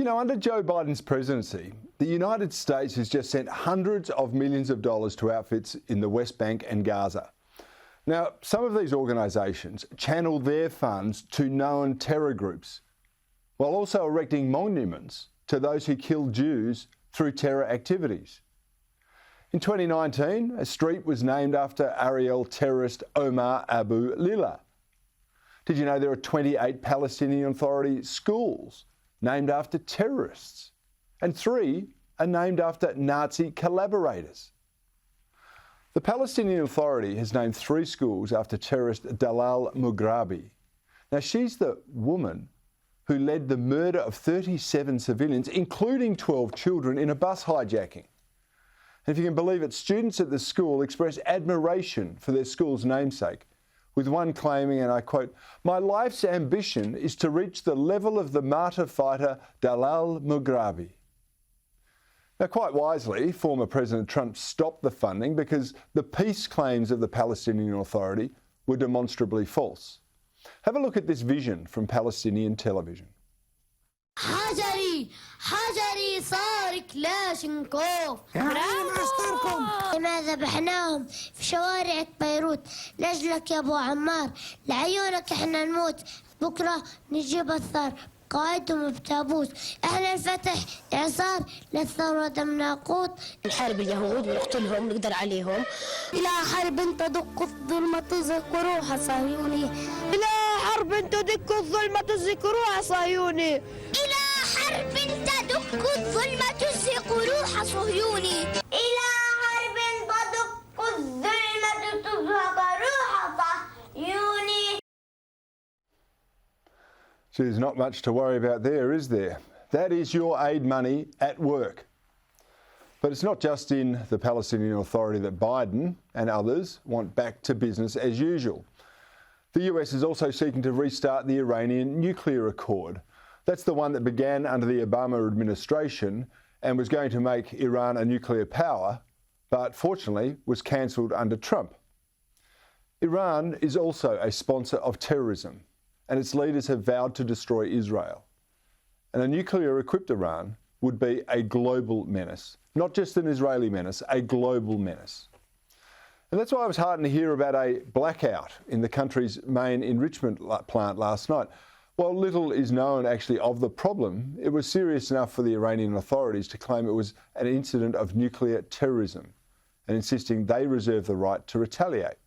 You know, under Joe Biden's presidency, the United States has just sent hundreds of millions of dollars to outfits in the West Bank and Gaza. Now, some of these organisations channel their funds to known terror groups, while also erecting monuments to those who killed Jews through terror activities. In 2019, a street was named after Ariel terrorist Omar Abu Lila. Did you know there are 28 Palestinian Authority schools named after terrorists, and 3 are named after Nazi collaborators? The Palestinian Authority has named 3 schools after terrorist Dalal Mughrabi. Now, she's the woman who led the murder of 37 civilians, including 12 children, in a bus hijacking. And if you can believe it, students at the school expressed admiration for their school's namesake, with one claiming, and I quote, "My life's ambition is to reach the level of the martyr fighter Dalal Mughrabi." Now, quite wisely, former President Trump stopped the funding because the peace claims of the Palestinian Authority were demonstrably false. Have a look at this vision from Palestinian television. حجري صار كلاشنكوف. لماذا ذبحناهم في شوارع بيروت؟ لأجلك يا أبو عمار، لعيونك احنا نموت، بكرة نجيب الثار قائدهم بتابوت. احنا الفتح إعصار للثروة دم ناقوت. نحارب اليهود ونقتلهم ونقدر عليهم. إلى حرب تدق الظلمة تزهق روح صهيوني. إلى حرب تدق الظلمة تزهق روح صهيوني. إلى حرب تدق الظلمة تزهق روح صهيوني. إلى حرب تدق الظلمة تزهق روح صهيوني. There's not much to worry about there, is there? That is your aid money at work. But it's not just in the Palestinian Authority that Biden and others want back to business as usual. The US is also seeking to restart the Iranian nuclear accord. That's the one that began under the Obama administration and was going to make Iran a nuclear power, but fortunately was cancelled under Trump. Iran is also a sponsor of terrorism, and its leaders have vowed to destroy Israel. And a nuclear-equipped Iran would be a global menace, not just an Israeli menace, a global menace. And that's why I was heartened to hear about a blackout in the country's main enrichment plant last night. While little is known actually of the problem, it was serious enough for the Iranian authorities to claim it was an incident of nuclear terrorism and insisting they reserve the right to retaliate.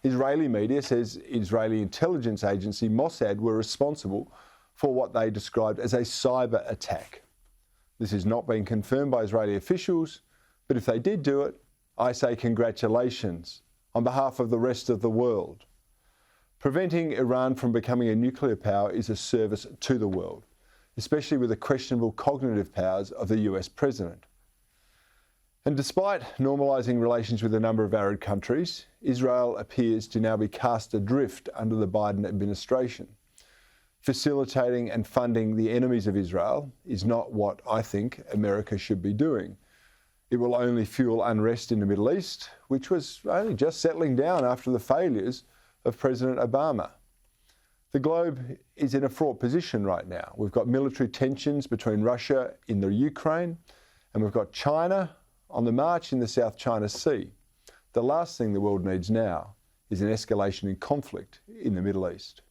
Israeli media says Israeli intelligence agency Mossad were responsible for what they described as a cyber attack. This has not been confirmed by Israeli officials, but if they did do it, I say congratulations on behalf of the rest of the world. Preventing Iran from becoming a nuclear power is a service to the world, especially with the questionable cognitive powers of the US president. And despite normalising relations with a number of Arab countries, Israel appears to now be cast adrift under the Biden administration. Facilitating and funding the enemies of Israel is not what I think America should be doing. It will only fuel unrest in the Middle East, which was only just settling down after the failures of President Obama. The globe is in a fraught position right now. We've got military tensions between Russia in the Ukraine, and we've got China on the march in the South China Sea. The last thing the world needs now is an escalation in conflict in the Middle East.